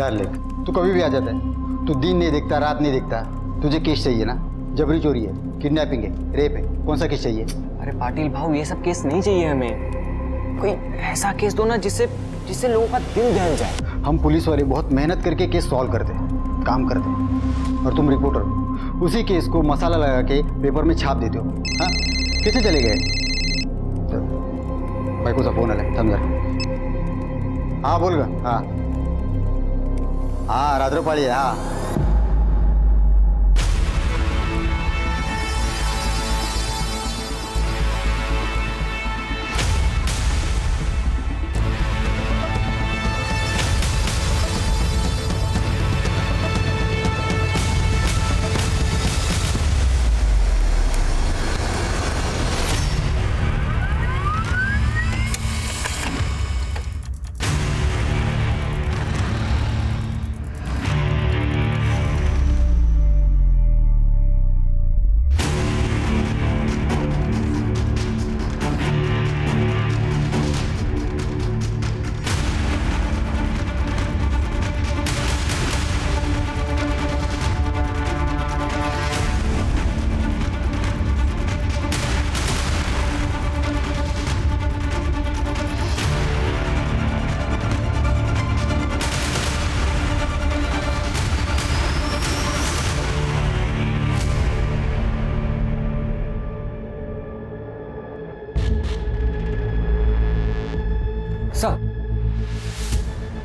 यार लेख, तू कभी भी आ जाता है। तू दिन नहीं देखता, रात नहीं देखता। तुझे केस चाहिए ना? जबरी चोरी है, किडनैपिंग है, रेप है, कौन सा केस चाहिए? अरे पाटिल भाऊ, ये सब केस नहीं चाहिए हमें। कोई ऐसा केस दो ना जिससे लोगों का दिल दहल जाए। हम पुलिस वाले बहुत मेहनत करके केस सॉल्व करते हैं, काम करते हैं, और तुम रिपोर्टर उसी केस को मसाला लगा के पेपर में छाप देते हो। हाँ, कैसे चले गए? भाई को सा फोन आला, समझ। हाँ बोल गा। हाँ रात्रपाळी आहे। हाँ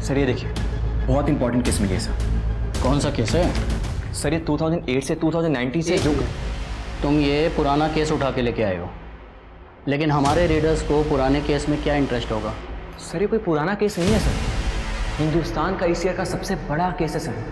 सर ये देखिए, बहुत इंपॉर्टेंट केस मिली है सर। कौन सा केस है? सर ये 2008 से 2019 से जो तुम ये पुराना केस उठा के लेके आए हो, लेकिन हमारे रीडर्स को पुराने केस में क्या इंटरेस्ट होगा? सर ये कोई पुराना केस नहीं है सर, हिंदुस्तान का इस ईयर का सबसे बड़ा केस है सर।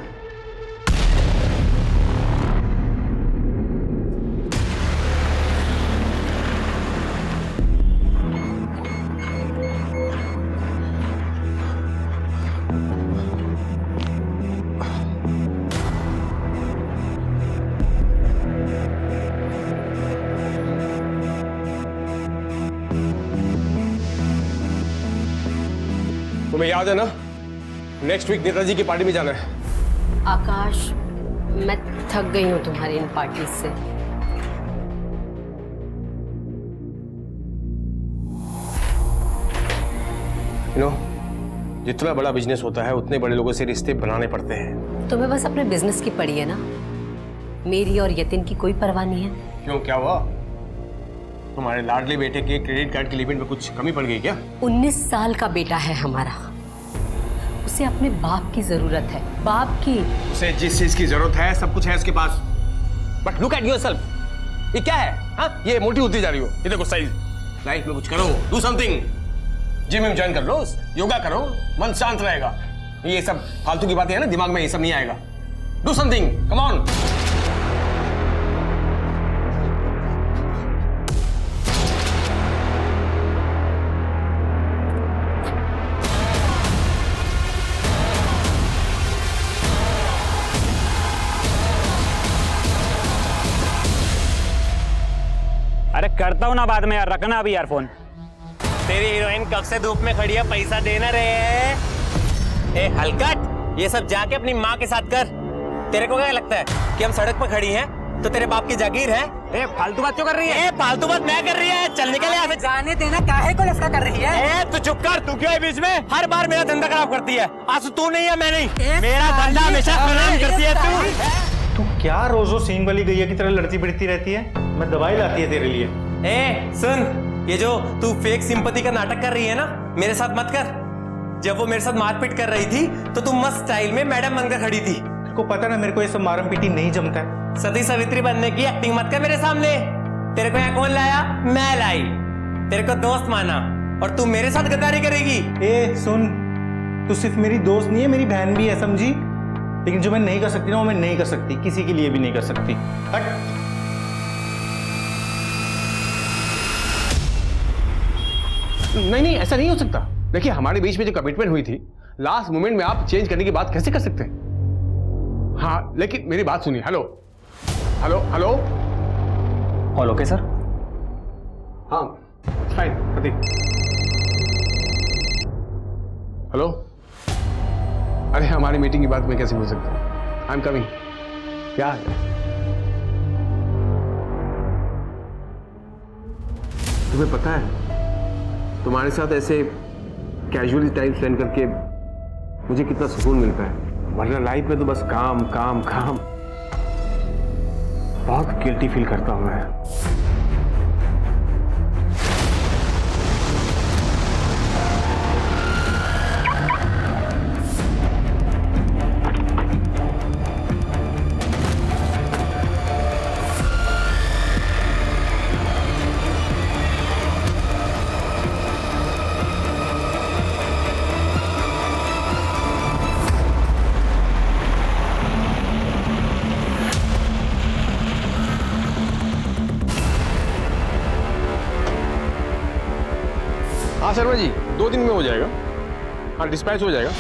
तुम्हें याद है ना, नेक्स्ट वीक नेताजी की पार्टी में जाना है। आकाश, मैं थक गई हूँ तुम्हारी इन पार्टी से। जितना बड़ा बिजनेस होता है उतने बड़े लोगों से रिश्ते बनाने पड़ते हैं। तुम्हें बस अपने बिजनेस की पड़ी है ना, मेरी और यतिन की कोई परवाह नहीं है। क्यों, क्या हुआ? तुम्हारे लाडले बेटे के क्रेडिट कार्ड की लिमिट में कुछ कमी पड़ गई क्या? 19 साल का बेटा है हमारा, उसे अपने बाप की जरूरत है, बाप की। उसे जिस चीज की जरूरत है सब कुछ है उसके पास। बट लुक एट योरसेल्फ, ये क्या है? हाँ, ये मोटी होती जा रही हो। ये देखो साइज। लाइफ में कुछ करो, डू समथिंग। जिम में ज्वाइन कर लो, योगा करो, मन शांत रहेगा। ये सब फालतू की बातें है ना, दिमाग में ये सब नहीं आएगा। Do something, come on. अरे करता हूँ ना बाद में यार, रखना अभी ईयरफोन। तेरी हीरोइन कब से धूप में खड़ी है, पैसा देना रे। ए हलकट, ये सब जाके अपनी माँ के साथ कर। तेरे को क्या लगता है कि हम सड़क पर खड़ी हैं तो तेरे बाप की जागीर है? ए फालतू बात क्यों कर रही है? ए फालतू बात मैं कर रही है, चल निकल यहाँ से। जाने देना, काहे को लफड़ा कर रही है? ए तू चुप कर, तू क्यों है बीच में? हर बार मेरा धंधा खराब करती है। आज तू नहीं है, मैं नहीं, मेरा धंधा हमेशा खराब करती है तू। तू क्या रोजो सींग वाली गैया की तरह लड़ती बिड़ती रहती है? मैं दवाई लाती है तेरे लिए। ए सुन, ये जो तू फेक सिंपैथी का नाटक कर रही है ना, मेरे साथ मत कर। जब वो मेरे साथ मारपीट कर रही थी तो तू मस्त स्टाइल में मैडम बनकर खड़ी थी। तेरे को पता ना मेरे को ये सब मारम पीटी नहीं जमता है। सती सावित्री बनने की एक्टिंग मत कर मेरे सामने। तेरे को यहाँ कौन लाया? मैं लाई। तेरे को दोस्त माना और तू मेरे साथ गद्दारी करेगी? ए सुन, तू सिर्फ मेरी दोस्त नहीं है, मेरी बहन भी है, समझी? लेकिन जो मैं नहीं कर सकती ना, वो मैं नहीं कर सकती, किसी के लिए भी नहीं कर सकती। हट। नहीं, ऐसा नहीं हो सकता। देखिए, हमारे बीच में जो कमिटमेंट हुई थी, लास्ट मोमेंट में आप चेंज करने की बात कैसे कर सकते हैं? हाँ, लेकिन मेरी बात सुनिए। Hello hello hello, all okay sir? हाँ फाइन प्रतीक। हेलो अरे हमारी मीटिंग की बात मैं कैसे भूल सकता हूँ? I am coming. क्या है? तुम्हें पता है तुम्हारे साथ ऐसे कैजुअली टाइम स्पेंड करके मुझे कितना सुकून मिलता है, वरना लाइफ में तो बस काम काम काम। बहुत गिल्टी फील करता हूं मैं। हाँ शर्मा जी, 2 दिन में हो जाएगा। हाँ, डिस्पैच हो जाएगा।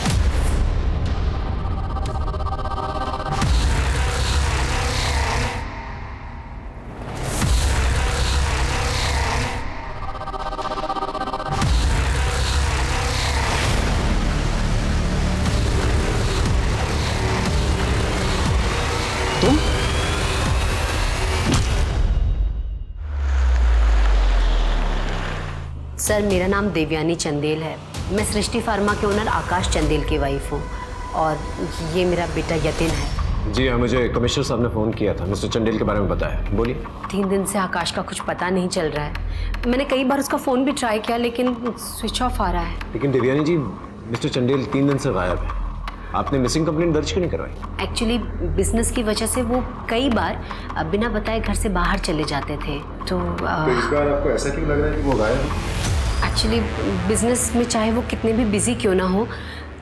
तुम? सर मेरा नाम देवयानी चंदेल है। मैं सृष्टि फार्मा के ओनर आकाश चंदेल की वाइफ हूँ और ये मेरा बेटा यतिन है। जी हाँ, मुझे कमिश्नर साहब ने फ़ोन किया था, मिस्टर चंदेल के बारे में बताया। बोलिए। 3 दिन से आकाश का कुछ पता नहीं चल रहा है। मैंने कई बार उसका फ़ोन भी ट्राई किया लेकिन स्विच ऑफ आ रहा है। लेकिन देवयानी जी, मिस्टर चंदेल 3 दिन से गायब है। आपने मिसिंग कंप्लेंट दर्ज क्यों नहीं करवाई? एक्चुअली बिजनेस की वजह से वो कई बार बिना बताए घर से बाहर चले जाते थे। तो इस बार आपको ऐसा क्यों लग रहा है कि वो गायब है? एक्चुअली बिजनेस में चाहे वो कितने भी बिजी क्यों ना हो,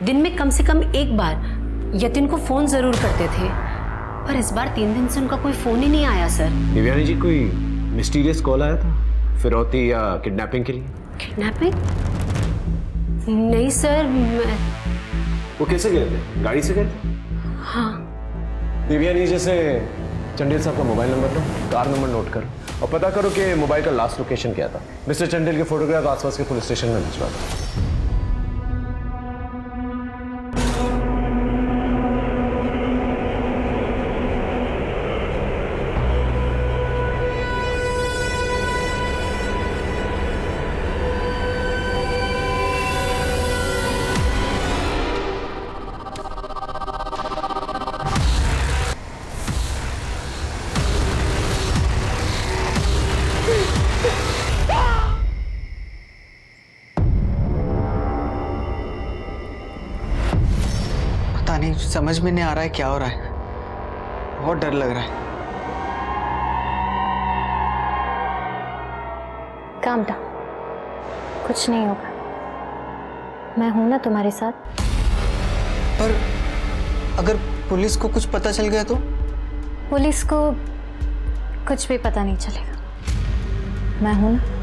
दिन में कम से कम एक बार यतिन को फ़ोन ज़रूर करते थे, पर इस बार 3 दिन से उनका कोई फ़ोन ही नहीं आया सर। देवयानी जी, कोई मिस्टीरियस कॉल आया था फिरौती या किडनैपिंग के लिए? किडनैपिंग? नहीं सर। वो कैसे गए थे? गाड़ी से गए थे? हाँ। देवयानी, जैसे चंदेल साहब का मोबाइल नंबर लो, कार नंबर नोट करो और पता करो कि मोबाइल का लास्ट लोकेशन क्या था। मिस्टर चंदेल के फोटोग्राफ आसपास के पुलिस स्टेशन में भिजवा दो। पता नहीं, समझ में नहीं आ रहा है क्या हो रहा है। बहुत डर लग रहा है। काम डाउन, कुछ नहीं होगा। मैं हूं ना तुम्हारे साथ। पर अगर पुलिस को कुछ पता चल गया तो? पुलिस को कुछ भी पता नहीं चलेगा। मैं हूं ना।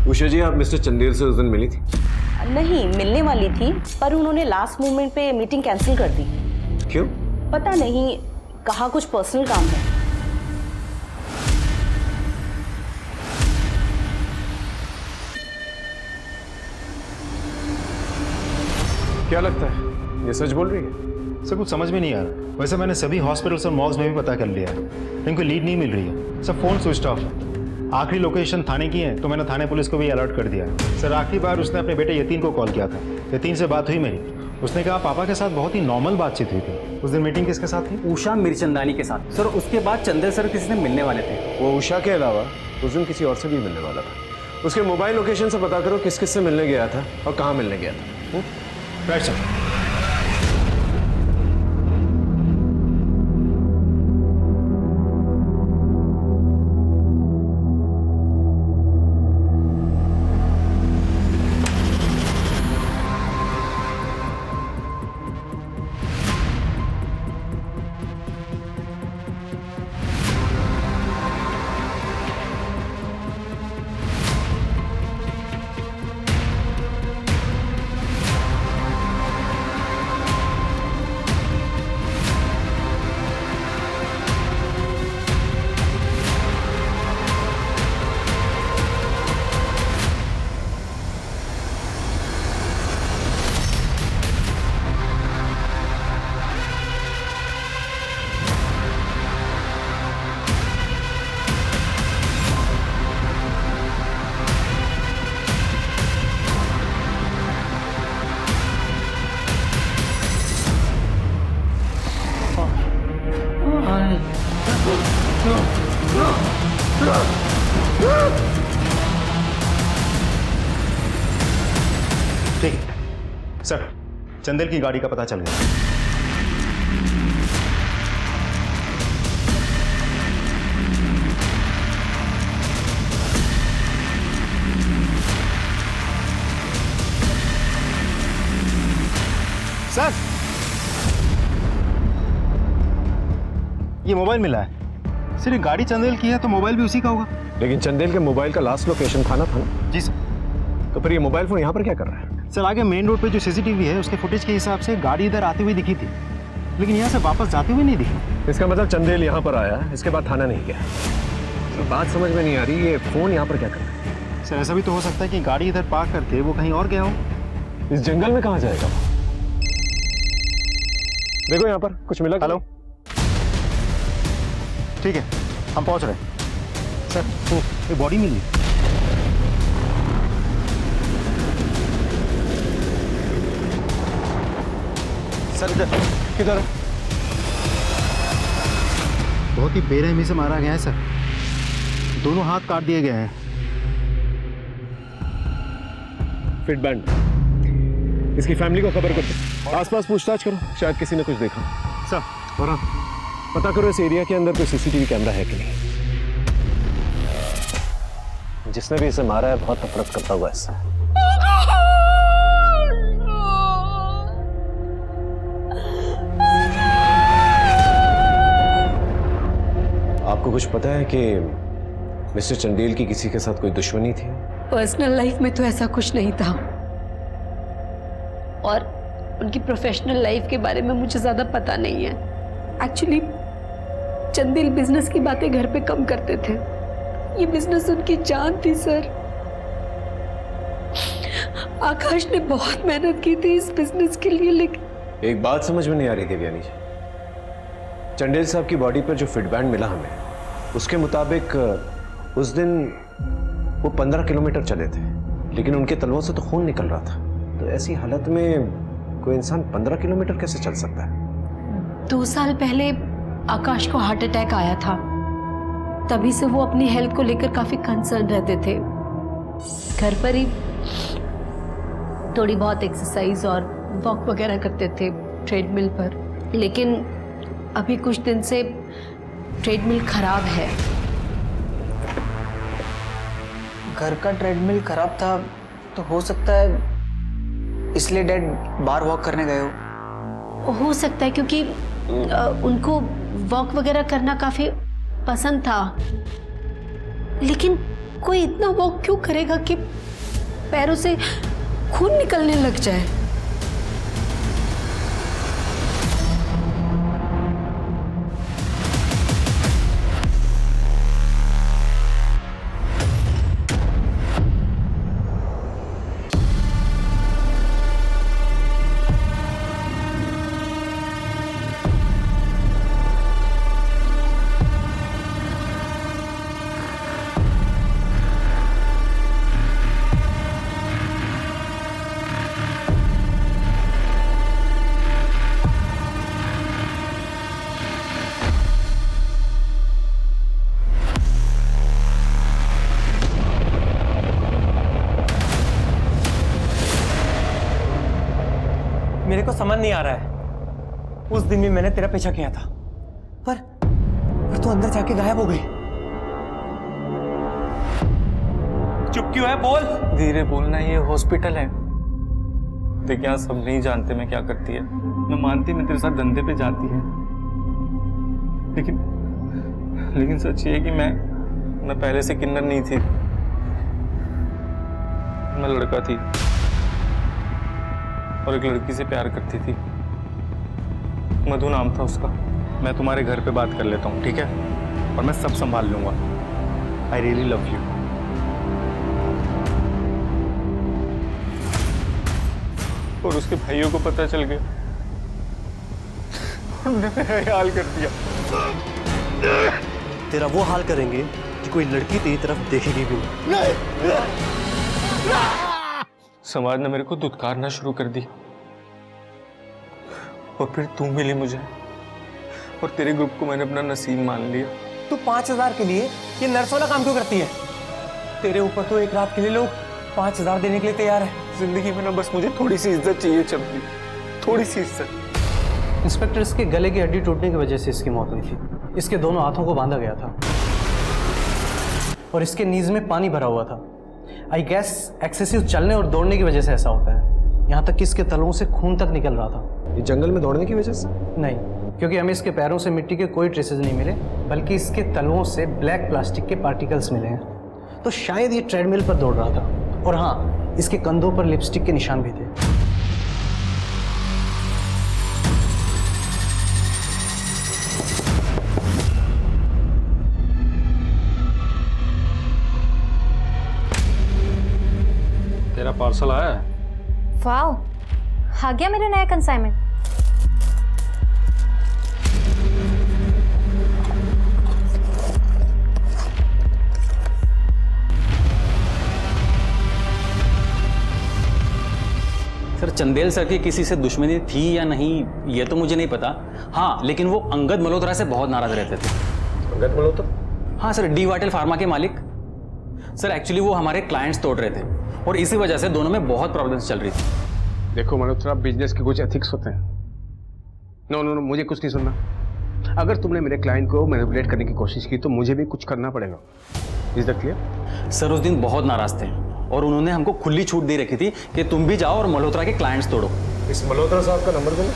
उषा जी, आप मिस्टर चंदेल से उस दिन मिली थी? नहीं, मिलने वाली थी पर उन्होंने लास्ट मोमेंट पे मीटिंग कैंसिल कर दी। क्यों? पता नहीं, कहा कुछ पर्सनल काम है। क्या लगता है ये सच बोल रही है? सर कुछ समझ में नहीं आ रहा। वैसे मैंने सभी हॉस्पिटल्स और मॉल्स में भी पता कर लिया है, लेकिन कोई लीड नहीं मिल रही है। सब फ़ोन स्विच ऑफ है। आखिरी लोकेशन थाने की है तो मैंने थाने पुलिस को भी अलर्ट कर दिया है। सर आखिरी बार उसने अपने बेटे यतीन को कॉल किया था। यतीन से बात हुई मेरी, उसने कहा पापा के साथ बहुत ही नॉर्मल बातचीत हुई थी। उस दिन मीटिंग किसके साथ थी? उषा मिर्चंदानी के साथ। सर उसके बाद चंदेल सर किसी से मिलने वाले थे। वो उषा के अलावा उस दिन किसी और से भी मिलने वाला था। उसके मोबाइल लोकेशन से पता करो किस किस से मिलने गया था और कहाँ मिलने गया था। Right sir. ठीक है सर, चंदेल की गाड़ी का पता चल गया। सर, ये मोबाइल मिला है। सर, ये गाड़ी चंदेल की है तो मोबाइल भी उसी का होगा। लेकिन चंदेल के मोबाइल का लास्ट लोकेशन थाना था ना? जी सर। तो फिर ये मोबाइल फोन यहाँ पर क्या कर रहा है? सर, आगे मेन रोड पे जो सीसीटीवी है उसके फुटेज के हिसाब से गाड़ी इधर आती हुई दिखी थी, लेकिन यहाँ से वापस जाते हुए नहीं दिखी। इसका मतलब चंदेल यहाँ पर आया, इसके बाद थाना नहीं गया। तो बात समझ में नहीं आ रही, ये फोन यहाँ पर क्या कर रहा है? सर, ऐसा भी तो हो सकता है कि गाड़ी इधर पार्क करके वो कहीं और गया हो। इस जंगल में कहाँ जाएगा? देखो यहाँ पर कुछ मिला? हेलो, ठीक है, हम पहुंच रहे हैं। सर, वो एक बॉडी मिली। सर, इधर किधर है? बहुत ही बेरहमी से मारा गया है सर, दोनों हाथ काट दिए गए हैं। फिट बैंड, इसकी फैमिली को खबर कर दो, आसपास पूछताछ करो, शायद किसी ने कुछ देखा। सर, और हाँ, पता करो इस एरिया के अंदर कोई सीसीटीवी कैमरा है कि नहीं। जिसने भी इसे मारा है बहुत नफरत करता हुआ इससे। आपको कुछ पता है कि मिस्टर चंदेल की किसी के साथ कोई दुश्मनी थी? पर्सनल लाइफ में तो ऐसा कुछ नहीं था, और उनकी प्रोफेशनल लाइफ के बारे में मुझे ज्यादा पता नहीं है। एक्चुअली चंदेल बिजनेस की बातें घर पे कम करते थे, ये बिजनेस उनकी जान थी सर। आकाश ने बहुत मेहनत की थी इस बिजनेस के लिए, लेकिन एक बात समझ में नहीं आ रही देवयानी जी, चंदेल साहब की बॉडी पर जो फिट बैंड मिला हमें, उसके मुताबिक उस दिन वो 15 किलोमीटर चले थे, लेकिन उनके तलवों से तो खून निकल रहा था। तो ऐसी हालत में कोई इंसान 15 किलोमीटर कैसे चल सकता है? 2 साल पहले आकाश को हार्ट अटैक आया था, तभी से वो अपनी हेल्थ को लेकर काफी कंसर्न रहते थे। घर पर ही थोड़ी बहुत एक्सरसाइज और वॉक वगैरह करते थे ट्रेडमिल पर, लेकिन अभी कुछ दिन से ट्रेडमिल खराब है। घर का ट्रेडमिल खराब था तो हो सकता है इसलिए डैड बाहर वॉक करने गए हो सकता है, क्योंकि उनको वॉक वगैरह करना काफी पसंद था, लेकिन कोई इतना वॉक क्यों करेगा कि पैरों से खून निकलने लग जाए। मेरे को समझ नहीं आ रहा है, उस दिन भी मैंने तेरा पीछा किया था, पर तू अंदर जाके गायब हो गई। चुप क्यों है? बोल। धीरे बोलना, ये हॉस्पिटल है। देख, यहाँ सब नहीं जानते मैं क्या करती है। मैं मानती मैं तेरे साथ धंधे पे जाती है, लेकिन सच ये है कि मैं पहले से किन्नर नहीं थी, मैं लड़का थी और एक लड़की से प्यार करती थी। मधु नाम था उसका। मैं तुम्हारे घर पे बात कर लेता हूँ, ठीक है? और मैं सब संभाल लूंगा। I really love you. और उसके भाइयों को पता चल गया, उन्होंने मेरा हाल कर दिया। तेरा वो हाल करेंगे कि कोई लड़की तेरी तरफ देखेगी भी नहीं। समाज ने मेरे को दुत्कारना शुरू कर दी, और फिर तू मिली मुझे, और तेरे ग्रुप को मैंने अपना नसीब मान लिया। तू 5,000 के लिए ये नर्स वाला काम क्यों करती है? तेरे ऊपर तो एक रात के लिए लोग 5,000 देने के लिए तैयार है। जिंदगी में ना बस मुझे थोड़ी सी इज्जत चाहिए चंपी, थोड़ी सी इज्जत। इंस्पेक्टर, इसके गले की हड्डी टूटने की वजह से इसकी मौत हुई थी। इसके दोनों हाथों को बांधा गया था और इसके नीज में पानी भरा हुआ था। आई गेस एक्सेसिव चलने और दौड़ने की वजह से ऐसा होता है। यहाँ तक कि इसके तलवों से खून तक निकल रहा था। ये जंगल में दौड़ने की वजह से? नहीं, क्योंकि हमें इसके पैरों से मिट्टी के कोई ट्रेसेस नहीं मिले, बल्कि इसके तलवों से ब्लैक प्लास्टिक के पार्टिकल्स मिले हैं। तो शायद ये ट्रेडमिल पर दौड़ रहा था। और हाँ, इसके कंधों पर लिपस्टिक के निशान भी थे। तेरा पार्सल आया है? वाओ, आ गया मेरा नया कंसाइनमेंट। सर, चंदेल सर की किसी से दुश्मनी थी या नहीं ये तो मुझे नहीं पता। हाँ, लेकिन वो अंगद मल्होत्रा से बहुत नाराज रहते थे। अंगद मल्होत्रा? हाँ सर, डी वाटेल फार्मा के मालिक। सर एक्चुअली वो हमारे क्लाइंट्स तोड़ रहे थे और इसी वजह से दोनों में बहुत प्रॉब्लम्स चल रही थी। देखो मल्होत्रा, बिजनेस के कुछ एथिक्स होते हैं। नो नो नो, मुझे कुछ नहीं सुनना। अगर तुमने मेरे क्लाइंट को मैनिपुलेट करने की कोशिश की तो मुझे भी कुछ करना पड़ेगा। Is that clear? सर उस दिन बहुत नाराज थे और उन्होंने हमको खुली छूट दे रखी थी कि तुम भी जाओ और मल्होत्रा के क्लाइंट्स तोड़ो। इस मल्होत्रा साहब का नंबर देना।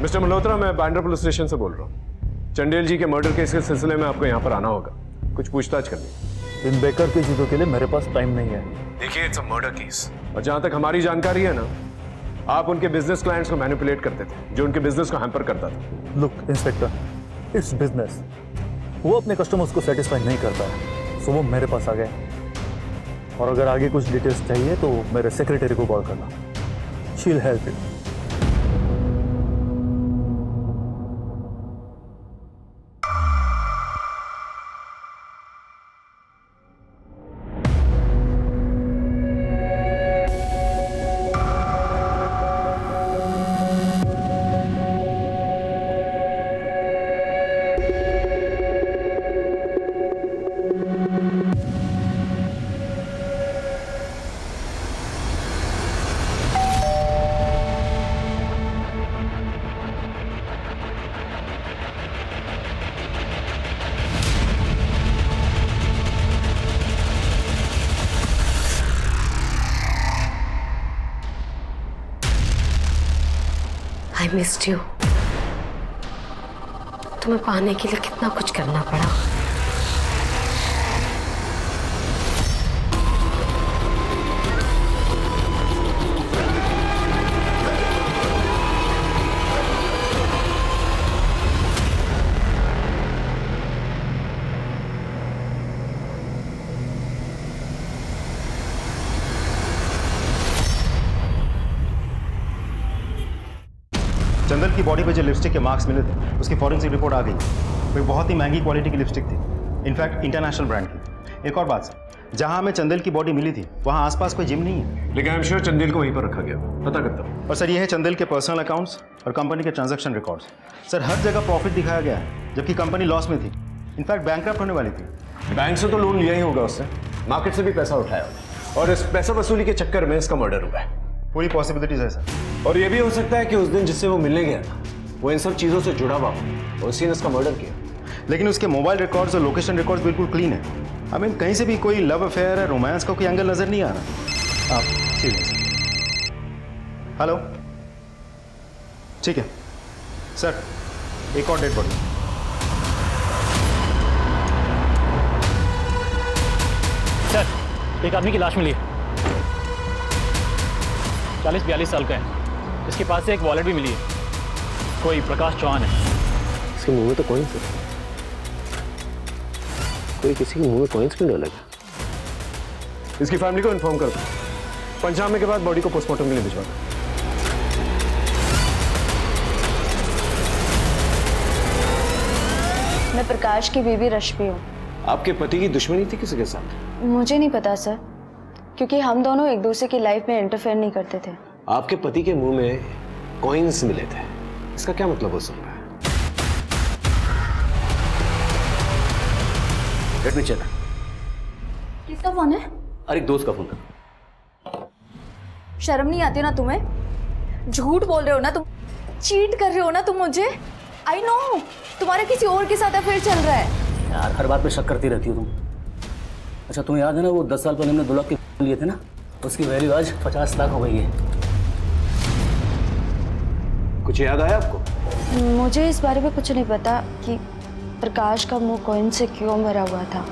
मिस्टर मल्होत्रा, मैं बांद्रा पुलिस स्टेशन से बोल रहा हूँ। चंडेल जी के मर्डर केस के सिलसिले में आपको यहाँ पर आना होगा, कुछ पूछताछ करनी। इन बेकार की चीजों के लिए मेरे पास टाइम नहीं है। देखिए, इट्स अ मर्डर केस और जहां तक हमारी जानकारी है ना, आप उनके बिजनेस क्लाइंट्स को मैनिपुलेट करते थे, जो उनके बिजनेस को हैम्पर करता था। Look inspector, it's business. वो अपने कस्टमर्स को सेटिस्फाई नहीं करता है, सो वो मेरे पास आ गए। और अगर आगे कुछ डिटेल्स चाहिए तो मेरे सेक्रेटरी को कॉल करना, she will help you. I missed you. तुम्हें पाने के लिए कितना कुछ करना पड़ा। चंदन की बॉडी पे जो लिपस्टिक के मार्क्स मिले थे उसकी फॉरेंसिक रिपोर्ट आ गई। वो बहुत ही महंगी क्वालिटी की लिपस्टिक थी, इनफैक्ट इंटरनेशनल ब्रांड की। एक और बात सर, जहां हमें चंदेल की बॉडी मिली थी वहां आसपास कोई जिम नहीं है। लेकिन आई एम श्योर चंदेल को वहीं पर रखा गया, पता करता हूँ। और सर ये है चंदेल के पर्सनल अकाउंट्स और कंपनी के ट्रांजैक्शन रिकॉर्ड्स। सर हर जगह प्रॉफिट दिखाया गया है, जबकि कंपनी लॉस में थी, इनफैक्ट बैंकक्रप्ट होने वाली थी। बैंक से तो लोन लिया ही होगा उसने, मार्केट से भी पैसा उठाया होगा, और इस पैसा वसूली के चक्कर में इसका मर्डर हुआ है। पूरी पॉसिबिलिटीज है सर। और ये भी हो सकता है कि उस दिन जिससे वो मिलने गया था वो इन सब चीज़ों से जुड़ा हुआ हो और उसी ने इसका मर्डर किया। लेकिन उसके मोबाइल रिकॉर्ड्स और लोकेशन रिकॉर्ड्स बिल्कुल क्लीन है। आई मीन कहीं से भी कोई लव अफेयर है, रोमांस का कोई एंगल नजर नहीं आ रहा। आप सीरियस? हेलो, ठीक है सर, एक और डेड बॉडी। सर एक आदमी की लाश मिली है, 40-42 साल का है। इसके पास से एक वॉलेट भी मिली है, कोई प्रकाश चौहान है। इसके मुंह में तो कॉइन्स है, कोई किसी के मुंह में कॉइन्स क्यों डालेगा? इसकी फैमिली को इन्फॉर्म कर दो, पंचनामे के बाद बॉडी को पोस्टमार्टम के लिए भिजवा दो। मैं प्रकाश की बीवी रश्मि हूँ। आपके पति की दुश्मनी थी किसी के साथ? मुझे नहीं पता सर, क्योंकि हम दोनों एक दूसरे की लाइफ में इंटरफेयर नहीं करते थे। आपके पति के मुंह में कॉइन्स मिले थे, इसका क्या मतलब हो सकता है? Let me check. किसका फोन है? अरे एक दोस्त का फोन था। शर्म नहीं आती ना तुम्हें? झूठ बोल रहे हो ना तुम, चीट कर रहे हो ना तुम मुझे। आई नो तुम्हारे किसी और के साथ अफेयर चल रहा है। यार हर बात पे शक करती रहती हो तुम। अच्छा तुम्हें याद है ना वो 10 साल पहले हमने 2 लाख के लिए थे ना, उसकी वैल्यू आज 50 लाख हो गई है। कुछ याद आया आपको? मुझे इस बारे में कुछ नहीं पता कि प्रकाश का मुंह कॉइन से क्यों भरा हुआ था।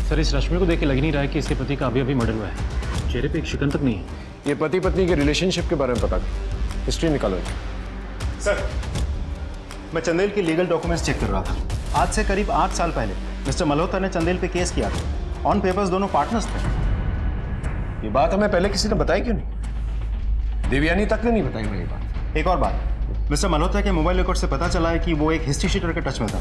सर इस रश्मि को देख के लग नहीं रहा है कि इसके पति का अभी अभी मर्डर हुआ है। चेहरे पे एक शिकन तक नहीं है। ये पति पत्नी के रिलेशनशिप के बारे में पता हिस्ट्री निकालो। सर मैं चंदेल की लीगल डॉक्यूमेंट्स चेक कर रहा था। आज से करीब 8 साल पहले मिस्टर मल्होत्रा ने चंदेल पे केस किया था। ऑन पेपर्स दोनों पार्टनर्स थे। ये बात हमें पहले किसी ने बताई क्यों नहीं? देवयानी तक ने नहीं बताई मुझे बात। एक और बात, मिस्टर मल्होत्रा के मोबाइल रिकॉर्ड से पता चला है कि वो एक हिस्ट्री शीटर के टच में था।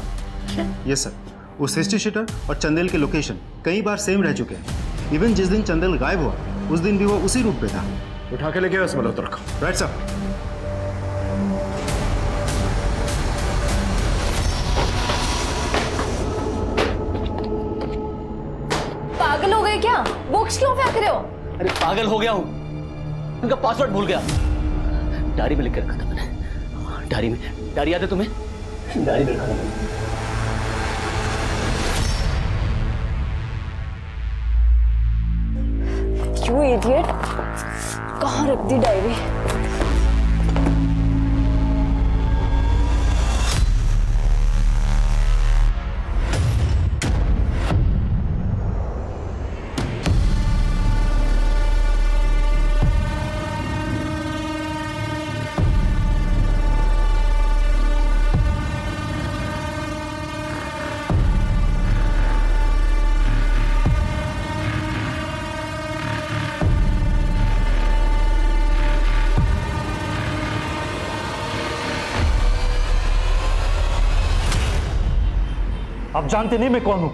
यस सर, उस हिस्ट्री शीटर और चंदेल के लोकेशन कई बार सेम रह चुके हैं। इवन जिस दिन चंदेल गायब हुआ उस दिन भी वो उसी रूट पे था। उठा के लेके आओ इस मल्होत्रा को। Right sir. पागल हो गए क्या? बुक्स क्यों फेंक रहे हो? अरे पागल हो गया हूँ, उनका पासवर्ड भूल गया। डायरी में लिख के रखा था मैंने। डायरी में, डायरी याद है तुम्हें? डायरी में रखा था मैंने। You idiot! कहाँ रख दी डायरी? आप जानते नहीं मैं कौन हूं?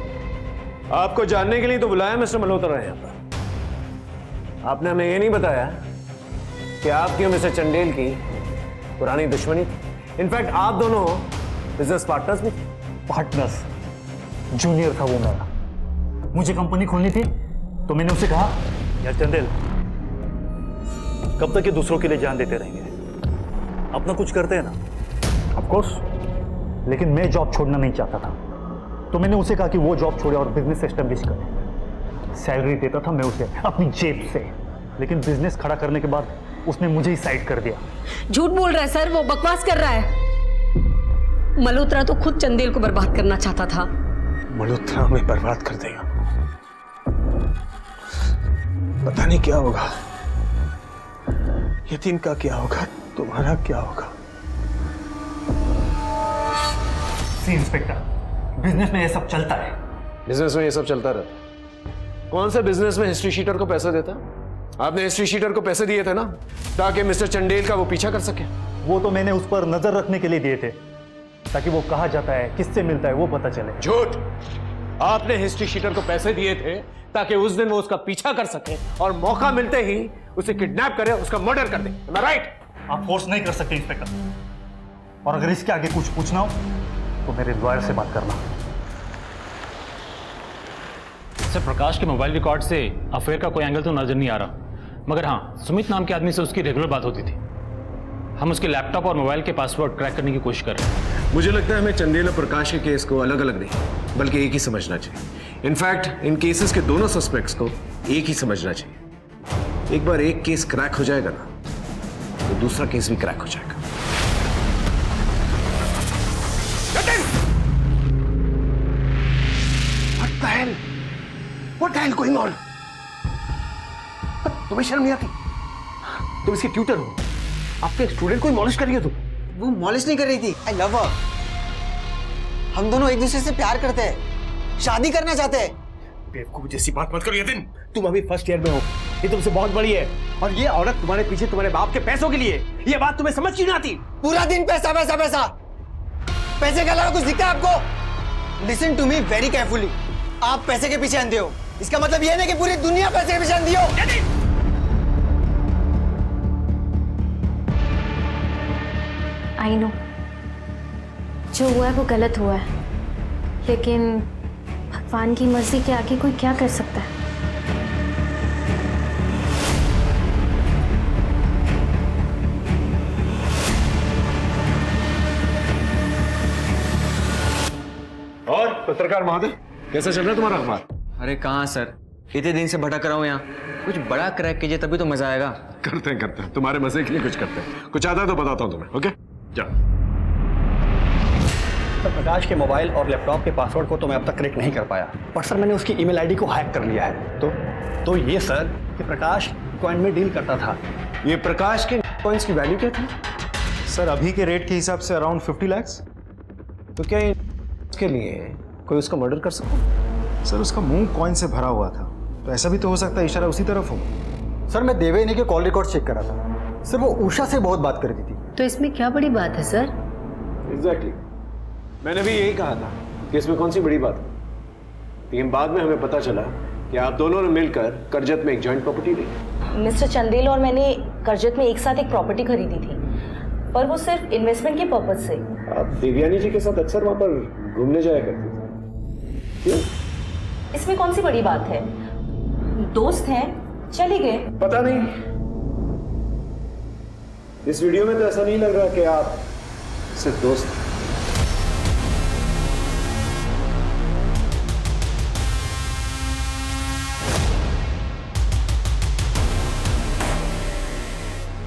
आपको जानने के लिए तो बुलाया मिस्टर मल्होत्रा यहाँ पर। आपने हमें ये नहीं बताया कि आपकी और मिस्टर चंदेल की पुरानी दुश्मनी थी। इनफैक्ट आप दोनों बिजनेस पार्टनर्स भी थे। पार्टनर्स? जूनियर था वो मेरा। मुझे कंपनी खोलनी थी तो मैंने उसे कहा, यार चंदेल कब तक ये दूसरों के लिए जान देते रहेंगे, अपना कुछ करते हैं ना। ऑफ कोर्स, लेकिन मैं जॉब छोड़ना नहीं चाहता था तो मैंने उसे कहा कि वो जॉब छोड़े और बिजनेस एस्टेब्लिश करे। सैलरी देता था मैं उसे अपनी जेब से, लेकिन बिजनेस खड़ा करने के बाद उसने मुझे ही साइड कर दिया। झूठ बोल रहा है सर, वो बकवास कर रहा है। मल्होत्रा तो खुद चंदेल को बर्बाद करना चाहता था। मल्होत्रा हमें बर्बाद कर देगा। पता नहीं क्या होगा, यतीम का क्या होगा, तुम्हारा क्या होगा। सी इंस्पेक्टर, बिजनेस में ये सब चलता है। बिजनेस में ये सब चलता रहता है। कौन सा बिजनेस में हिस्ट्री शीटर को पैसा देता? आपने हिस्ट्री शीटर को पैसे दिए थे ना, ताकि मिस्टर चंदेल का वो पीछा कर सके। वो तो मैंने उस पर नजर रखने के लिए दिए थे, ताकि वो कहाँ जाता है, किससे मिलता है वो पता चले। झूठ! आपने हिस्ट्री शीटर को पैसे दिए थे ताकि उस दिन वो उसका पीछा कर सके और मौका मिलते ही उसे किडनैप करे, उसका मर्डर कर दे। Am I right? आप फोर्स नहीं कर सकते इंस्पेक्टर, और अगर इसके आगे कुछ पूछना हो तो मेरे लॉयर से बात करना। सर प्रकाश के मोबाइल रिकॉर्ड से अफेयर का कोई एंगल तो नजर नहीं आ रहा, मगर हाँ सुमित नाम के आदमी से उसकी रेगुलर बात होती थी। हम उसके लैपटॉप और मोबाइल के पासवर्ड क्रैक करने की कोशिश कर रहे हैं। मुझे लगता है हमें चंदेल और प्रकाश के केस को अलग अलग नहीं बल्कि एक ही समझना चाहिए। इनफैक्ट इन केसेस के दोनों सस्पेक्ट्स को एक ही समझना चाहिए। एक बार एक केस क्रैक हो जाएगा ना तो दूसरा केस भी क्रैक हो जाएगा। What the hell going on? तुम्हें शर्म नहीं आती? तुम इसके ट्यूटर हो, आपके स्टूडेंट को मॉलिश कर रही हो तुम। वो मॉलिश नहीं कर रही थी, आई लव हर। हम दोनों एक दूसरे से प्यार करते हैं, शादी करना चाहते हैं। बेवकूफ जैसी बात मत करो यतिन, तुम अभी फर्स्ट ईयर में हो, ये तुमसे बहुत बड़ी है, और ये औरत तुम्हारे पीछे तुम्हारे बाप के पैसों के लिए। ये बात तुम्हें समझ क्यों नहीं आती? पूरा दिन पैसा पैसा पैसा, पैसे के अलावा कुछ दिखता है आपको? Listen to me very carefully. आप पैसे के पीछे अंधे हो, इसका मतलब ये नहीं कि पूरी दुनिया पर से विजन दियो। आई नो जो हुआ है वो गलत हुआ है, लेकिन भगवान की मर्जी के आगे कोई क्या कर सकता है। और पत्रकार महोदय, कैसा चल रहा है तुम्हारा अखबार? अरे कहाँ सर, इतने दिन से भटक रहा हूँ यहाँ। कुछ बड़ा क्रैक कीजिए तभी तो मजा आएगा। करते हैं तुम्हारे मजे के लिए कुछ करते हैं। कुछ आता है तो बताता हूँ तुम्हें। ओके जाओ। सर प्रकाश के मोबाइल और लैपटॉप के पासवर्ड को तो मैं अब तक क्रैक नहीं कर पाया, बट सर मैंने उसकी ईमेल आईडी को हैक कर लिया है। तो ये सर कि प्रकाश कॉइन में डील करता था। ये प्रकाश के कॉइन्स की वैल्यू क्या थी? सर अभी के रेट के हिसाब से अराउंड 50 लाख। तो क्या इसके लिए कोई उसका मर्डर कर सकता? सर उसका मुंह कॉइन से भरा हुआ था, तो ऐसा भी तो हो सकता है इशारा उसी तरफ हो। सर मैं देवयानी के कॉल रिकॉर्ड चेक कर रहा था। सर वो उषा से बहुत बात करती थी। तो इसमें क्या बड़ी बात है सर? एग्जैक्टली मैंने भी यही कहा था कि इसमें कौन सी बड़ी बात है, लेकिन बाद में हमें पता चला कि आप दोनों ने मिलकर करजत में एक जॉइंट प्रॉपर्टी ली। मिस्टर चंदेल और मैंने करजत में एक साथ एक प्रॉपर्टी खरीदी थी, पर वो सिर्फ इन्वेस्टमेंट के पर्पज से। आप देवयानी जी के साथ अक्सर वहां पर घूमने जाया करते थे, क्यों? इसमें कौन सी बड़ी बात है, दोस्त हैं, चले गए। पता नहीं, इस वीडियो में तो ऐसा नहीं लग रहा कि आप सिर्फ दोस्त हैं।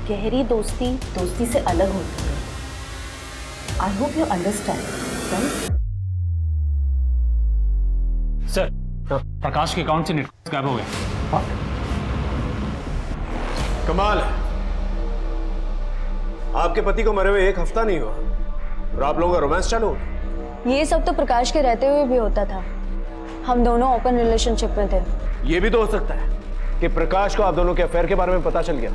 गहरी दोस्ती दोस्ती से अलग होती है। I hope you understand, right? Sir Prakash के अकाउंट से नेटवर्क गायब हो गया। कमाल है, आपके पति को मरे हुए 1 हफ्ता नहीं हुआ और आप लोगों का रोमांस चालू हो गया। ये सब तो प्रकाश के रहते हुए भी होता था। हम दोनों ओपन रिलेशनशिप में थे। ये भी तो हो सकता है कि प्रकाश को आप दोनों के अफेयर के बारे में पता चल गया,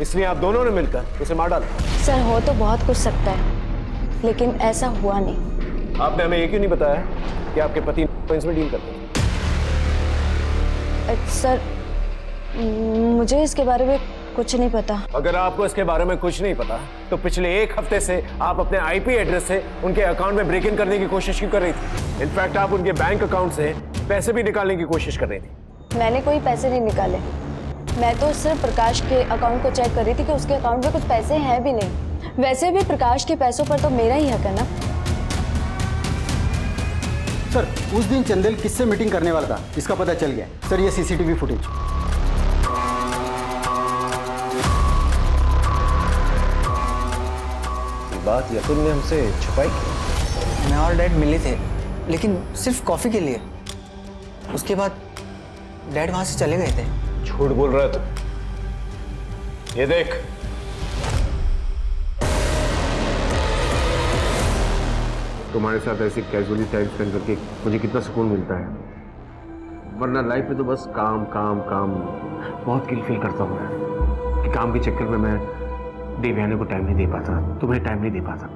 इसलिए आप दोनों ने मिलकर उसे मार डाला। सर हो तो बहुत कुछ सकता है, लेकिन ऐसा हुआ नहीं। आपने हमें ये क्यों नहीं बताया कि आपके पति में डील करते हैं? सर मुझे इसके बारे में कुछ नहीं पता। अगर आपको इसके बारे में कुछ नहीं पता तो पिछले 1 हफ्ते से आप अपने आईपी एड्रेस से उनके अकाउंट में ब्रेक इन करने की कोशिश क्यों कर रही थी? इनफैक्ट आप उनके बैंक अकाउंट से पैसे भी निकालने की कोशिश कर रही थी। मैंने कोई पैसे नहीं निकाले, मैं तो सिर्फ प्रकाश के अकाउंट को चेक कर रही थी कि उसके अकाउंट में कुछ पैसे हैं भी नहीं। वैसे भी प्रकाश के पैसों पर तो मेरा ही हक है ना। सर उस दिन चंदेल किससे मीटिंग करने वाला था इसका पता चल गया। सर ये सीसीटीवी फुटेज। बात यतिन ने हमसे छुपाई की। मैं और डैड मिले थे, लेकिन सिर्फ कॉफी के लिए। उसके बाद डैड वहां से चले गए थे। झूठ बोल रहा है तू। ये देख, तुम्हारे साथ ऐसे कैजुअली टाइम स्पेंड करके मुझे कितना सुकून मिलता है, वरना लाइफ में तो बस काम काम काम। बहुत गिल्ट फील करता हूँ मैं कि काम के चक्कर में मैं देवयानी को टाइम नहीं दे पाता, तुम्हें टाइम नहीं दे पाता।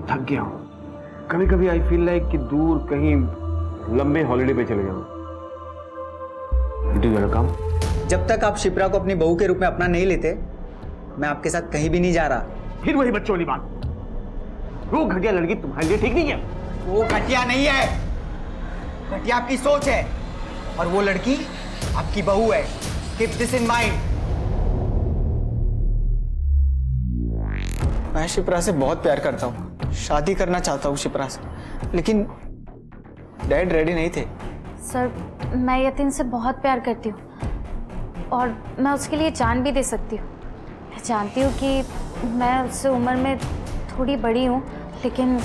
थक गया हूँ। कभी कभी आई फील लाइक कि दूर कहीं लंबे हॉलिडे पे चले जाऊँ। डू यू काम? जब तक आप शिप्रा को अपनी बहू के रूप में अपना नहीं लेते, मैं आपके साथ कहीं भी नहीं जा रहा। फिर वही बच्चों वाली बात, वो घटिया लड़की तुम्हारे लिए ठीक नहीं है। वो घटिया नहीं है, घटिया आपकी सोच है, और वो लड़की आपकी बहू है। Keep this in mind. मैं शिप्रा से बहुत प्यार करता हूँ, शादी करना चाहता हूँ शिप्रा से, लेकिन डैड रेडी नहीं थे। सर मैं यतिन से बहुत प्यार करती हूँ और मैं उसके लिए जान भी दे सकती हूँ। मैं जानती हूँ कि मैं उससे उम्र में थोड़ी बड़ी हूँ, लेकिन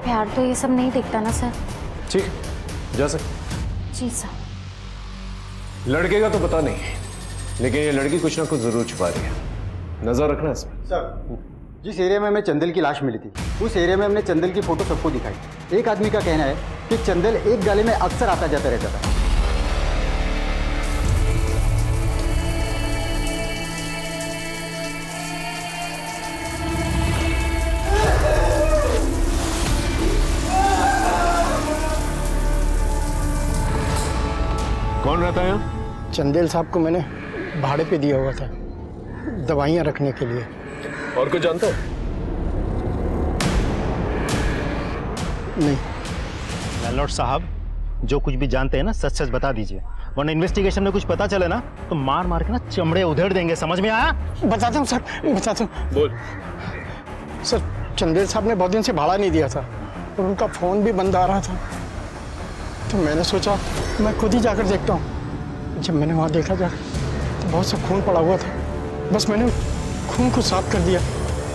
प्यार तो ये सब नहीं दिखता ना सर। ठीक, जा सकते। जी सर। लड़के का तो पता नहीं, लेकिन ये लड़की कुछ ना कुछ जरूर छुपा रही है। नजर रखना इसमें। सर जिस एरिया में हमें चंदेल की लाश मिली थी, उस एरिया में हमने चंदेल की फोटो सबको दिखाई। एक आदमी का कहना है कि चंदेल एक गाले में अक्सर आता जाता रहता था। कौन रहता है चंदेल साहब को मैंने भाड़े पे दिया हुआ था दवाइयाँ रखने के लिए। और कुछ जानते हो? नहीं। लैंडलॉर्ड साहब, जो कुछ भी जानते हैं ना सच सच बता दीजिए, वरना इन्वेस्टिगेशन में कुछ पता चले ना तो मार मार के ना चमड़े उधेड़ देंगे, समझ में आया? बताता हूँ सर, बताता हूँ। बोल। सर, चंदेल साहब ने बहुत दिन से भाड़ा नहीं दिया था और उनका फ़ोन भी बंद आ रहा था, तो मैंने सोचा मैं खुद ही जाकर देखता हूँ। जब मैंने वहाँ देखा जाकर तो बहुत सा खून पड़ा हुआ था, बस मैंने खून को साफ कर दिया।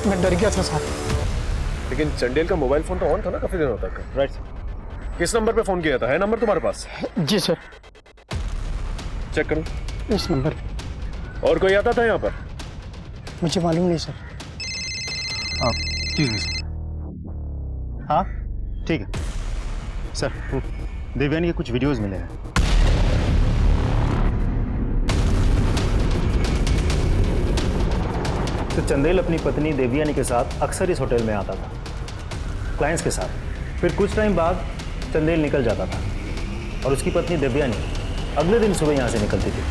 मैं डर गया था साहब। लेकिन चंडेल का मोबाइल फोन तो ऑन था ना काफी दिनों तक। राइट। किस नंबर पे फोन किया था? है नंबर तुम्हारे पास? जी सर। चेक करो इस नंबर। और कोई आता था यहाँ पर? मुझे मालूम नहीं सर। ठीक है सर। हाँ ठीक है सर। देवयानी के कुछ वीडियोस मिले हैं। तो चंदेल अपनी पत्नी देवयानी के साथ अक्सर इस होटल में आता था क्लाइंट्स के साथ। फिर कुछ टाइम बाद चंदेल निकल जाता था और उसकी पत्नी देवयानी अगले दिन सुबह यहाँ से निकलती थी।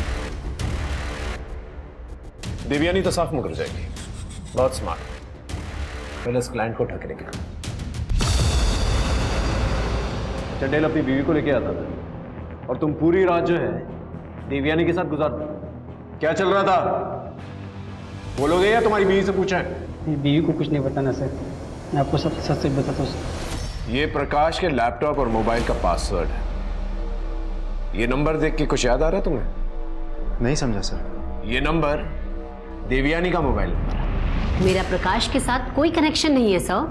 देवयानी तो साफ मुकर जाएगी। बहुत स्मार्ट। पहले इस क्लाइंट को उठा के लेके चंडेल अपनी बीवी को लेके आता था और तुम पूरी रात जो है देवयानी के साथ गुजारते। क्या चल रहा था बोलोगे या तुम्हारी बीवी से पूछा है? बीवी को कुछ नहीं बताना सर, मैं आपको सब सच सच बताता हूँ सर। ये प्रकाश के लैपटॉप और मोबाइल का पासवर्ड है। ये नंबर देख के कुछ याद आ रहा है तुम्हें? नहीं समझा सर। ये नंबर देवयानी का मोबाइल नंबर है। मेरा प्रकाश के साथ कोई कनेक्शन नहीं है सर।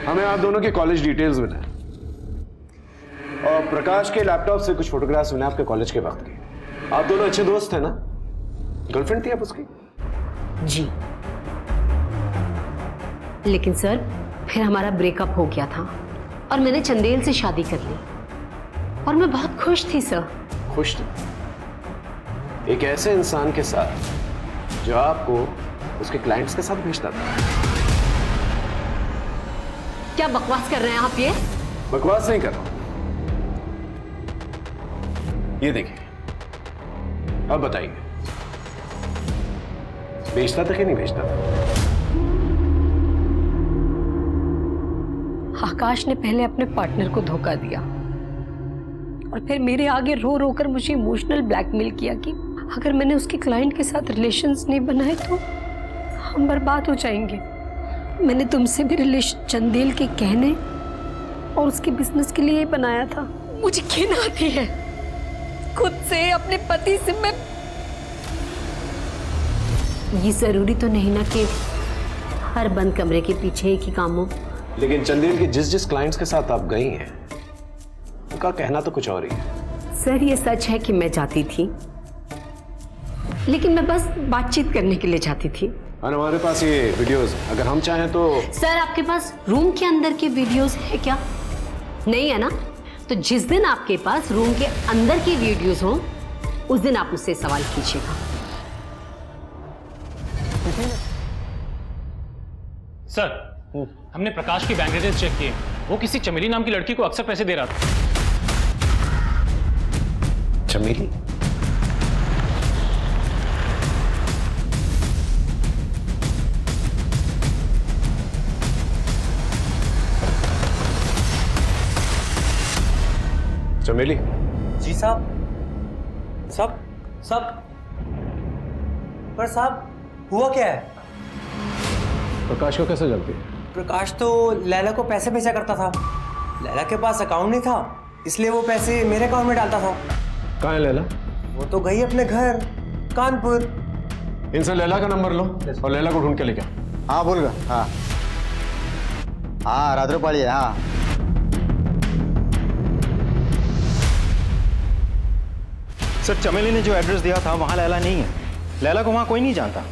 हमें आप दोनों के कॉलेज डिटेल्स मिले और प्रकाश के लैपटॉप से कुछ फोटोग्राफ्स मिले आपके कॉलेज के वक्त के। आप दोनों अच्छे दोस्त थे ना? गर्लफ्रेंड थी आप उसकी? जी, लेकिन सर फिर हमारा ब्रेकअप हो गया था और मैंने चंदेल से शादी कर ली और मैं बहुत खुश थी सर। खुश थी एक ऐसे इंसान के साथ जो आपको उसके क्लाइंट्स के साथ भेजता था। क्या बकवास कर रहे हैं आप? ये बकवास नहीं कर रहा हूं। ये देखिए, अब बताइए भेजता था कि नहीं भेजता था? आकाश ने पहले अपने पार्टनर को धोखा दिया और फिर मेरे आगे रो रो कर मुझे इमोशनल ब्लैकमेल किया कि अगर मैंने उसके क्लाइंट के साथ रिलेशंस नहीं बनाए तो हम बर्बाद हो जाएंगे। मैंने तुमसे भी रिलेशन चंदेल के कहने और उसके बिजनेस के लिए ही बनाया था। मुझे घिन आती है खुद से, अपने पति से। मैं ये जरूरी तो नहीं ना कि हर बंद कमरे के पीछे एक ही काम हो। लेकिन चंदेल के जिस क्लाइंट्स के साथ आप गई हैं उनका कहना तो कुछ और ही है। सर ये सच है कि मैं जाती थी, लेकिन मैं बस बातचीत करने के लिए जाती थी। और हमारे पास ये वीडियोस अगर हम चाहें तो। सर आपके पास रूम के अंदर के वीडियोस है क्या? नहीं है ना? तो जिस दिन आपके पास रूम के अंदर की वीडियोस हो उस दिन आप मुझसे सवाल कीजिएगा। सर हमने प्रकाश की बैंक डिटेल्स चेक किए। वो किसी चमेली नाम की लड़की को अक्सर पैसे दे रहा था। चमेली? चमेली? जी साहब। साहब पर साहब हुआ क्या है? प्रकाश को कैसे जानती है? प्रकाश तो लैला को पैसे भेजा करता था। लैला के पास अकाउंट नहीं था, इसलिए वो पैसे मेरे अकाउंट में डालता था। कहाँ है लैला? वो तो गई अपने घर कानपुर। इनसे लैला का नंबर लो और लैला को ढूंढ के लेके आओ। हाँ बोल रहा। हाँ हाँ रात्रोपाली है। हाँ सर चमेली ने जो एड्रेस दिया था वहाँ लैला नहीं है। लैला को वहाँ कोई नहीं जानता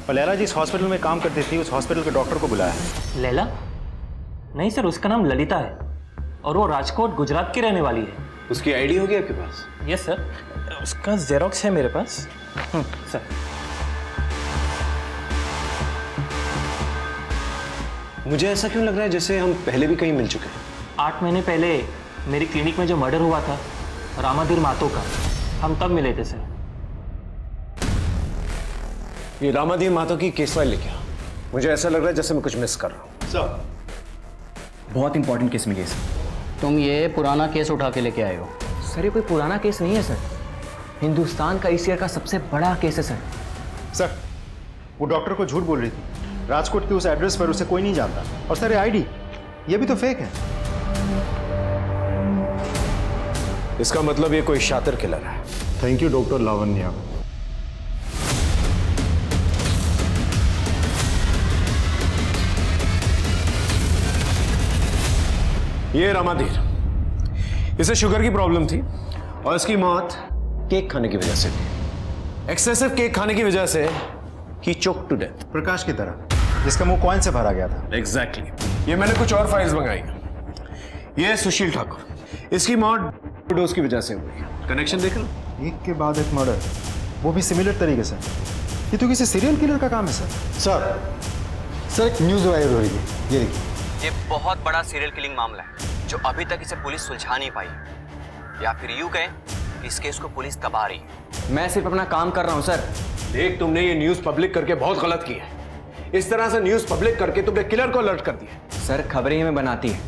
और लैला जिस हॉस्पिटल में काम करती थी उस हॉस्पिटल के डॉक्टर को बुलाया है। लैला? नहीं सर, उसका नाम ललिता है और वो राजकोट गुजरात की रहने वाली है। उसकी आईडी होगी आपके पास? यस सर, उसका जेरोक्स है मेरे पास। सर मुझे ऐसा क्यों लग रहा है जैसे हम पहले भी कहीं मिल चुके हैं। 8 महीने पहले मेरी क्लिनिक में जो मर्डर हुआ था रामाधीर मातो का, हम तब मिले थे सर। ये रामाधीर मातो की केस फाइल लेके आ। मुझे ऐसा लग रहा है जैसे मैं कुछ मिस कर रहा हूँ। सर बहुत इंपॉर्टेंट केस मिली है सर। तुम ये पुराना केस उठा के लेके आए हो? सर ये कोई पुराना केस नहीं है सर, हिंदुस्तान का इस ईयर का सबसे बड़ा केस है सर। सर वो डॉक्टर को झूठ बोल रही थी, राजकोट के उस एड्रेस पर उसे कोई नहीं जानता। और सर ये आईडी ये भी तो फेक है। इसका मतलब ये कोई शातिर किलर है। Thank you doctor Lavanya. ये रामाधीर, इसे शुगर की प्रॉब्लम थी और इसकी मौत केक खाने की वजह से हुई। एक्सेसिव केक खाने की वजह से ही चोक टू डेथ। प्रकाश की तरह जिसका मुंह कॉइन से भरा गया था। एग्जैक्टली। ये मैंने कुछ और फाइल्स मंगाई। ये है सुशील ठाकुर, इसकी मौत डोज की वजह से हुई। कनेक्शन देख लो, एक के बाद एक मर्डर, वो भी सिमिलर तरीके से। ये तो किसी सीरियल किलर का काम है सर। सर एक न्यूज़ वायरल हो रही है, ये देखिए। ये बहुत बड़ा सीरियल किलिंग मामला है जो अभी तक इसे पुलिस सुलझा नहीं पाई, या फिर यूं कहें इस केस को पुलिस दबा रही है। मैं सिर्फ अपना काम कर रहा हूं सर। देख, तुमने ये न्यूज पब्लिक करके बहुत गलत किया है। इस तरह से न्यूज पब्लिक करके तुमने किलर को अलर्ट कर दिया। सर खबरें ही हमें बनाती है,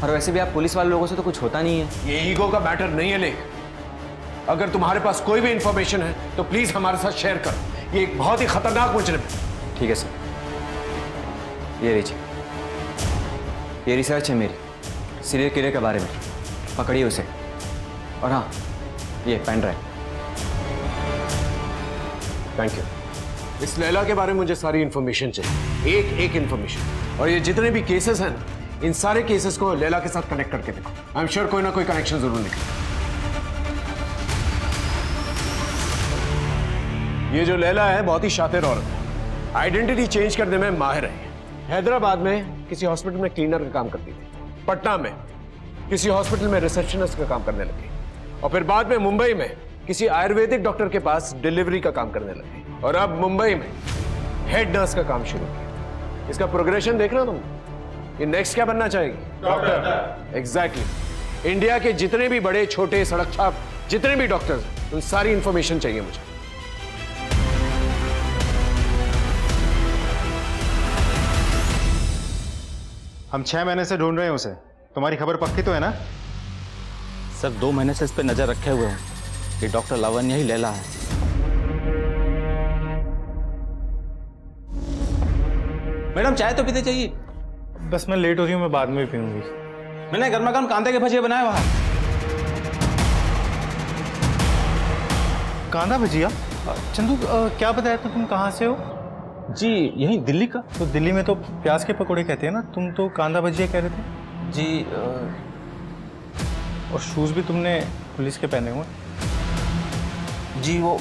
और वैसे भी आप पुलिस वाले लोगों से तो कुछ होता नहीं है। ये ईगो का मैटर नहीं है। ले, अगर तुम्हारे पास कोई भी इंफॉर्मेशन है तो प्लीज हमारे साथ शेयर करो। ये एक बहुत ही खतरनाक मुजरिम है। ठीक है सर, ये लीजिए, ये रिसर्च है मेरी सीरियल किलर के बारे में, पकड़िए उसे। और हाँ, ये पेन ड्राइव। Thank you. इस लैला के बारे में मुझे सारी इंफॉर्मेशन चाहिए, एक एक इंफॉर्मेशन। और ये जितने भी केसेस हैं ना, इन सारे केसेस को लैला के साथ कनेक्ट करके देखो। आई एम श्योर कोई ना कोई कनेक्शन जरूर निकले। ये जो लैला है बहुत ही शातिर औरत है, आइडेंटिटी चेंज करने में माहिर है। हैदराबाद में किसी हॉस्पिटल में क्लीनर का काम करती थी, पटना में किसी हॉस्पिटल में रिसेप्शनिस्ट का काम करने लगी, और फिर बाद में मुंबई में किसी आयुर्वेदिक डॉक्टर के पास डिलीवरी का काम करने लगी, और अब मुंबई में हेड नर्स का काम शुरू किया। इसका प्रोग्रेशन देखना तुम, ये नेक्स्ट क्या बनना चाहेगी? डॉक्टर। एग्जैक्टली। इंडिया के जितने भी बड़े छोटे सड़क छाप जितने भी डॉक्टर्स, उन सारी इंफॉर्मेशन चाहिए मुझे। हम 6 महीने से ढूंढ रहे हैं उसे। तुम्हारी खबर पक्की तो है ना? सर 2 महीने से इस पे नजर रखे हुए हैं। ये डॉक्टर लावण्या ही लैला है। मैडम चाय तो पीते चाहिए। बस मैं लेट हो रही हूँ, मैं बाद में भी पीऊंगी। मैंने गर्मा गर्म कांदे के भजिए बनाए वहां। कांदा भजिया? चंदू क्या बताया था, तुम कहाँ से हो? जी यही दिल्ली का। तो दिल्ली में तो प्याज के पकोड़े कहते हैं ना, तुम तो कांदा भजिया कह रहे थे। जी और शूज भी तुमने पुलिस के पहने हुए? जी वो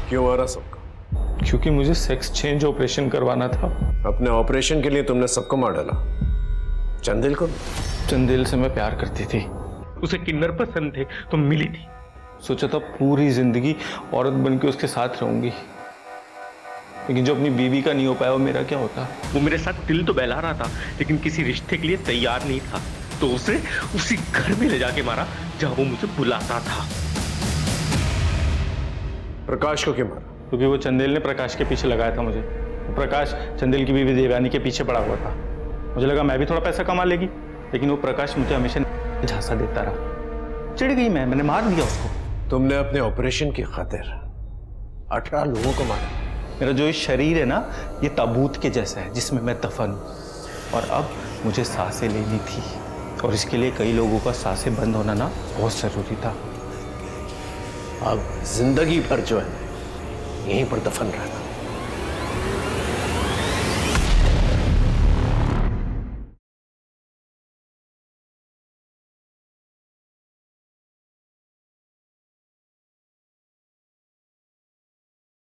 क्यों आ रहा सबका? क्योंकि मुझे सेक्स चेंज ऑपरेशन करवाना था। अपने ऑपरेशन के लिए तुमने सबको मार डाला, चंदेल को? चंदेल से मैं प्यार करती थी, उसे किन्नर पसंद थे तो मिली थी। सोचा था पूरी जिंदगी औरत बन के उसके साथ रहूंगी, लेकिन जो अपनी बीवी का नहीं हो पाया वो मेरा क्या होता। वो मेरे साथ दिल तो बहला रहा था, लेकिन किसी रिश्ते के लिए तैयार नहीं था, तो उसे उसी घर में ले जाके मारा जहां वो मुझे बुलाता था। प्रकाश को क्यों मारा? क्योंकि वो चंदेल ने प्रकाश के पीछे लगाया था मुझे। प्रकाश चंदेल की बीवी देवयानी के पीछे पड़ा हुआ था। मुझे लगा मैं भी थोड़ा पैसा कमा लेगी, लेकिन वो प्रकाश मुझे हमेशा झांसा देता रहा। चिढ़ गई मैंने मार दिया उसको। तुमने अपने ऑपरेशन की खातिर 18 लोगों को मारा। मेरा जो ये शरीर है ना, ये ताबूत के जैसा है जिसमें मैं दफन हूँ, और अब मुझे सांसें लेनी थी, और इसके लिए कई लोगों का सांसें बंद होना ना बहुत जरूरी था। अब जिंदगी भर जो है यहीं पर दफन रहना।